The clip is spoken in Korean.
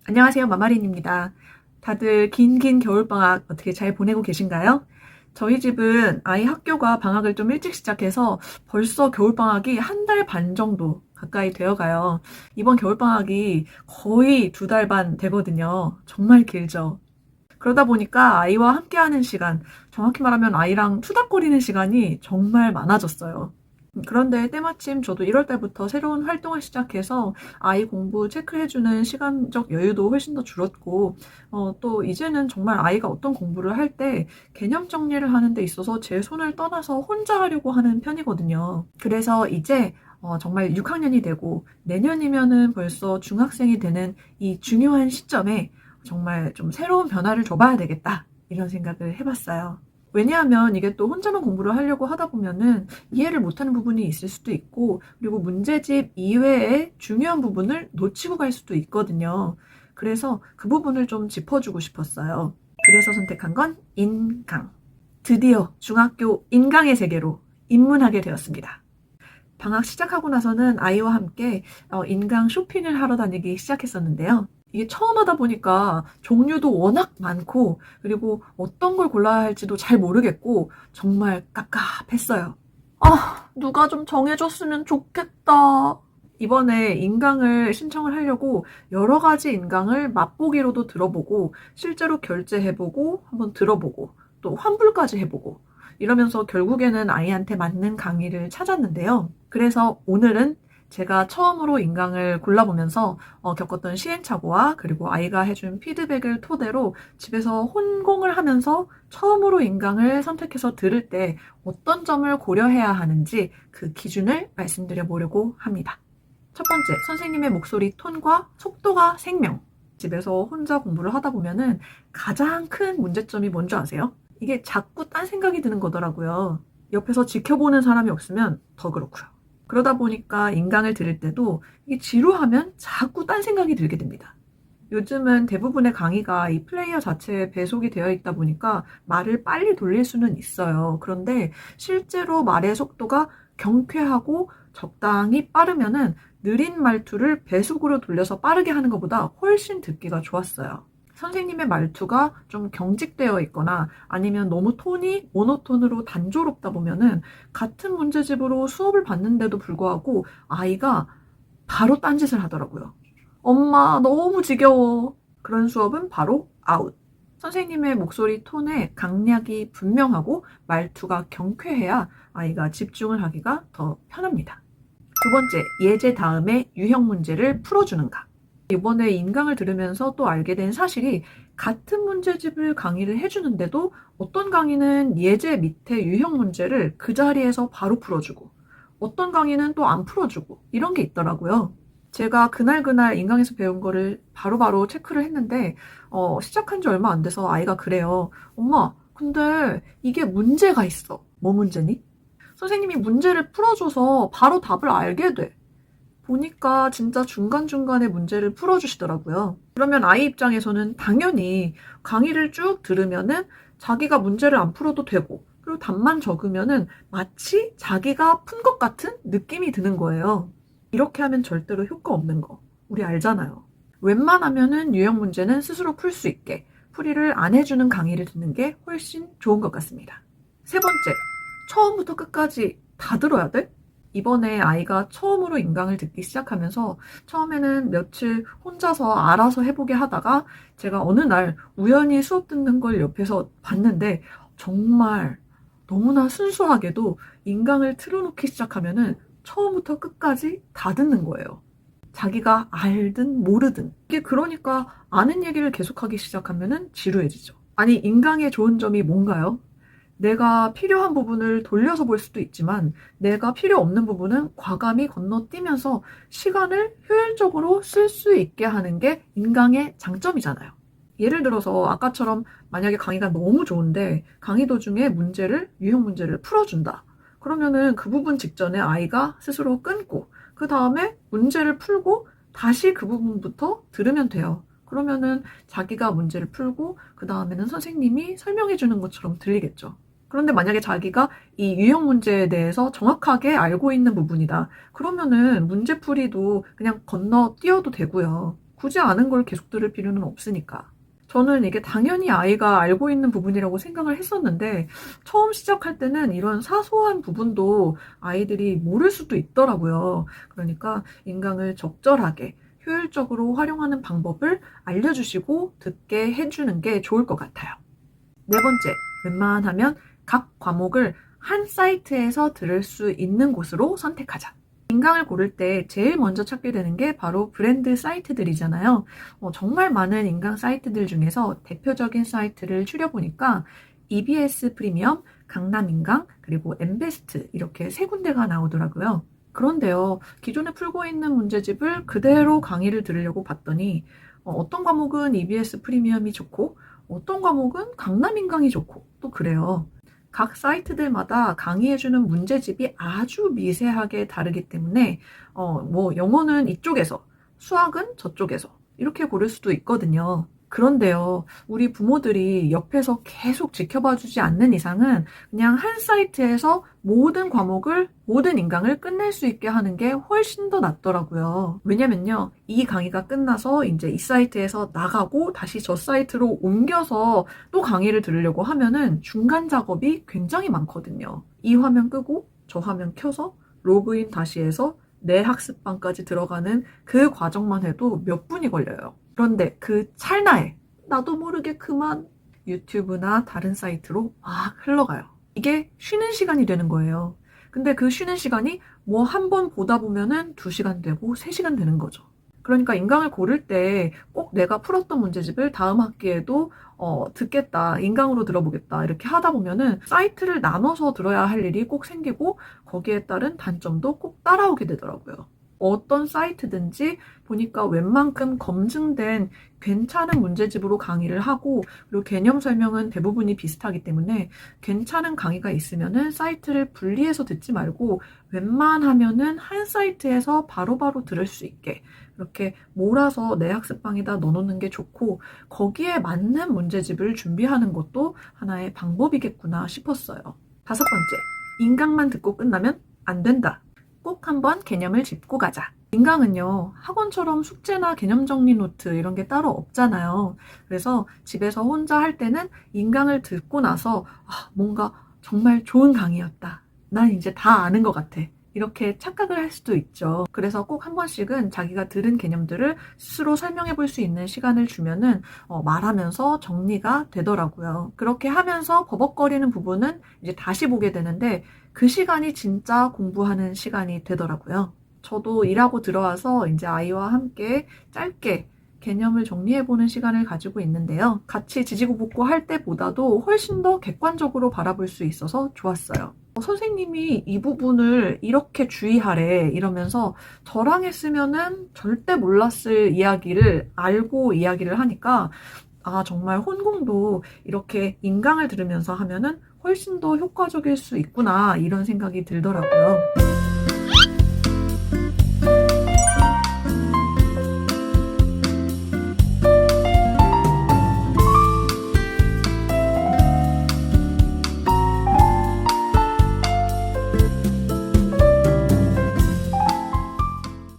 안녕하세요. 마마린입니다. 다들 긴 겨울방학 어떻게 잘 보내고 계신가요? 저희 집은 아이 학교가 방학을 좀 일찍 시작해서 벌써 겨울방학이 한 달 반 정도 가까이 되어 가요. 이번 겨울방학이 거의 2달 반 되거든요. 정말 길죠. 그러다 보니까 아이와 함께하는 시간, 정확히 말하면 아이랑 투닥거리는 시간이 정말 많아졌어요. 그런데 때마침 저도 1월 달부터 새로운 활동을 시작해서 아이 공부 체크해주는 시간적 여유도 훨씬 더 줄었고, 또 이제는 정말 아이가 어떤 공부를 할 때 개념 정리를 하는 데 있어서 제 손을 떠나서 혼자 하려고 하는 편이거든요. 그래서 이제 정말 6학년이 되고 내년이면은 벌써 중학생이 되는 이 중요한 시점에 정말 좀 새로운 변화를 줘봐야 되겠다, 이런 생각을 해봤어요. 왜냐하면 이게 또 혼자만 공부를 하려고 하다 보면은 이해를 못하는 부분이 있을 수도 있고, 그리고 문제집 이외의 중요한 부분을 놓치고 갈 수도 있거든요. 그래서 그 부분을 좀 짚어주고 싶었어요. 그래서 선택한 건 인강. 드디어 중학교 인강의 세계로 입문하게 되었습니다. 방학 시작하고 나서는 아이와 함께 인강 쇼핑을 하러 다니기 시작했었는데요. 이게 처음 하다 보니까 종류도 워낙 많고, 그리고 어떤 걸 골라야 할지도 잘 모르겠고 정말 깝깝했어요. 아, 누가 좀 정해줬으면 좋겠다. 이번에 인강을 신청을 하려고 여러 가지 인강을 맛보기로도 들어보고, 실제로 결제해보고, 한번 들어보고, 또 환불까지 해보고, 이러면서 결국에는 아이한테 맞는 강의를 찾았는데요. 그래서 오늘은 제가 처음으로 인강을 골라보면서 겪었던 시행착오와 그리고 아이가 해준 피드백을 토대로 집에서 혼공을 하면서 처음으로 인강을 선택해서 들을 때 어떤 점을 고려해야 하는지 그 기준을 말씀드려 보려고 합니다. 첫 번째, 선생님의 목소리 톤과 속도가 생명. 집에서 혼자 공부를 하다 보면은 가장 큰 문제점이 뭔지 아세요? 이게 자꾸 딴 생각이 드는 거더라고요. 옆에서 지켜보는 사람이 없으면 더 그렇고요. 그러다 보니까 인강을 들을 때도 이게 지루하면 자꾸 딴 생각이 들게 됩니다. 요즘은 대부분의 강의가 이 플레이어 자체에 배속이 되어 있다 보니까 말을 빨리 돌릴 수는 있어요. 그런데 실제로 말의 속도가 경쾌하고 적당히 빠르면은 느린 말투를 배속으로 돌려서 빠르게 하는 것보다 훨씬 듣기가 좋았어요. 선생님의 말투가 좀 경직되어 있거나 아니면 너무 톤이 모노톤으로 단조롭다 보면은 같은 문제집으로 수업을 받는데도 불구하고 아이가 바로 딴짓을 하더라고요. 엄마, 너무 지겨워. 그런 수업은 바로 아웃. 선생님의 목소리 톤에 강약이 분명하고 말투가 경쾌해야 아이가 집중을 하기가 더 편합니다. 두 번째, 예제 다음에 유형 문제를 풀어주는가. 이번에 인강을 들으면서 또 알게 된 사실이, 같은 문제집을 강의를 해주는데도 어떤 강의는 예제 밑에 유형 문제를 그 자리에서 바로 풀어주고, 어떤 강의는 또 안 풀어주고, 이런 게 있더라고요. 제가 그날 인강에서 배운 거를 바로바로 체크를 했는데, 시작한 지 얼마 안 돼서 아이가 그래요. 엄마, 근데 이게 문제가 있어. 뭐 문제니? 선생님이 문제를 풀어줘서 바로 답을 알게 돼. 보니까 진짜 중간중간에 문제를 풀어주시더라고요. 그러면 아이 입장에서는 당연히 강의를 쭉 들으면은 자기가 문제를 안 풀어도 되고, 그리고 답만 적으면은 마치 자기가 푼 것 같은 느낌이 드는 거예요. 이렇게 하면 절대로 효과 없는 거 우리 알잖아요. 웬만하면은 유형 문제는 스스로 풀 수 있게 풀이를 안 해주는 강의를 듣는 게 훨씬 좋은 것 같습니다. 세 번째, 처음부터 끝까지 다 들어야 돼? 이번에 아이가 처음으로 인강을 듣기 시작하면서 처음에는 며칠 혼자서 알아서 해보게 하다가 제가 어느 날 우연히 수업 듣는 걸 옆에서 봤는데, 정말 너무나 순수하게도 인강을 틀어놓기 시작하면은 처음부터 끝까지 다 듣는 거예요. 자기가 알든 모르든. 이게 그러니까 아는 얘기를 계속하기 시작하면은 지루해지죠. 아니, 인강의 좋은 점이 뭔가요? 내가 필요한 부분을 돌려서 볼 수도 있지만 내가 필요 없는 부분은 과감히 건너뛰면서 시간을 효율적으로 쓸 수 있게 하는 게 인강의 장점이잖아요. 예를 들어서 아까처럼 만약에 강의가 너무 좋은데 강의 도중에 유형 문제를 풀어준다. 그러면은 그 부분 직전에 아이가 스스로 끊고 그 다음에 문제를 풀고 다시 그 부분부터 들으면 돼요. 그러면은 자기가 문제를 풀고 그 다음에는 선생님이 설명해 주는 것처럼 들리겠죠. 그런데 만약에 자기가 이 유형 문제에 대해서 정확하게 알고 있는 부분이다. 그러면은 문제풀이도 그냥 건너뛰어도 되고요. 굳이 아는 걸 계속 들을 필요는 없으니까. 저는 이게 당연히 아이가 알고 있는 부분이라고 생각을 했었는데 처음 시작할 때는 이런 사소한 부분도 아이들이 모를 수도 있더라고요. 그러니까 인강을 적절하게 효율적으로 활용하는 방법을 알려주시고 듣게 해주는 게 좋을 것 같아요. 네 번째, 웬만하면 각 과목을 한 사이트에서 들을 수 있는 곳으로 선택하자. 인강을 고를 때 제일 먼저 찾게 되는 게 바로 브랜드 사이트들이잖아요. 정말 많은 인강 사이트들 중에서 대표적인 사이트를 추려보니까 EBS 프리미엄, 강남인강, 그리고 엠베스트 이렇게 세 군데가 나오더라고요. 그런데요, 기존에 풀고 있는 문제집을 그대로 강의를 들으려고 봤더니 어떤 과목은 EBS 프리미엄이 좋고 어떤 과목은 강남인강이 좋고 또 그래요. 각 사이트들마다 강의해주는 문제집이 아주 미세하게 다르기 때문에 뭐 영어는 이쪽에서, 수학은 저쪽에서 이렇게 고를 수도 있거든요. 그런데요, 우리 부모들이 옆에서 계속 지켜봐주지 않는 이상은 그냥 한 사이트에서 모든 과목을, 모든 인강을 끝낼 수 있게 하는 게 훨씬 더 낫더라고요. 왜냐면요, 이 강의가 끝나서 이제 이 사이트에서 나가고 다시 저 사이트로 옮겨서 또 강의를 들으려고 하면은 중간 작업이 굉장히 많거든요. 이 화면 끄고 저 화면 켜서 로그인 다시 해서 내 학습방까지 들어가는 그 과정만 해도 몇 분이 걸려요. 그런데 그 찰나에 나도 모르게 그만 유튜브나 다른 사이트로 막 흘러가요. 이게 쉬는 시간이 되는 거예요. 근데 그 쉬는 시간이 뭐 한 번 보다 보면은 2시간 되고 3시간 되는 거죠. 그러니까 인강을 고를 때 꼭 내가 풀었던 문제집을 다음 학기에도 듣겠다, 인강으로 들어보겠다 이렇게 하다 보면은 사이트를 나눠서 들어야 할 일이 꼭 생기고 거기에 따른 단점도 꼭 따라오게 되더라고요. 어떤 사이트든지 보니까 웬만큼 검증된 괜찮은 문제집으로 강의를 하고 그리고 개념 설명은 대부분이 비슷하기 때문에 괜찮은 강의가 있으면은 사이트를 분리해서 듣지 말고 웬만하면은 한 사이트에서 바로바로 들을 수 있게 이렇게 몰아서 내 학습방에다 넣어놓는 게 좋고 거기에 맞는 문제집을 준비하는 것도 하나의 방법이겠구나 싶었어요. 5번째, 인강만 듣고 끝나면 안 된다. 꼭 한번 개념을 짚고 가자. 인강은요, 학원처럼 숙제나 개념 정리 노트 이런 게 따로 없잖아요. 그래서 집에서 혼자 할 때는 인강을 듣고 나서 뭔가 정말 좋은 강의였다. 난 이제 다 아는 것 같아. 이렇게 착각을 할 수도 있죠. 그래서 꼭 한 번씩은 자기가 들은 개념들을 스스로 설명해 볼 수 있는 시간을 주면은 말하면서 정리가 되더라고요. 그렇게 하면서 버벅거리는 부분은 이제 다시 보게 되는데 그 시간이 진짜 공부하는 시간이 되더라고요. 저도 일하고 들어와서 이제 아이와 함께 짧게 개념을 정리해보는 시간을 가지고 있는데요. 같이 지지고 볶고 할 때보다도 훨씬 더 객관적으로 바라볼 수 있어서 좋았어요. 선생님이 이 부분을 이렇게 주의하래 이러면서 저랑 했으면은 절대 몰랐을 이야기를 알고 이야기를 하니까 정말 혼공도 이렇게 인강을 들으면서 하면은 훨씬 더 효과적일 수 있구나 이런 생각이 들더라고요.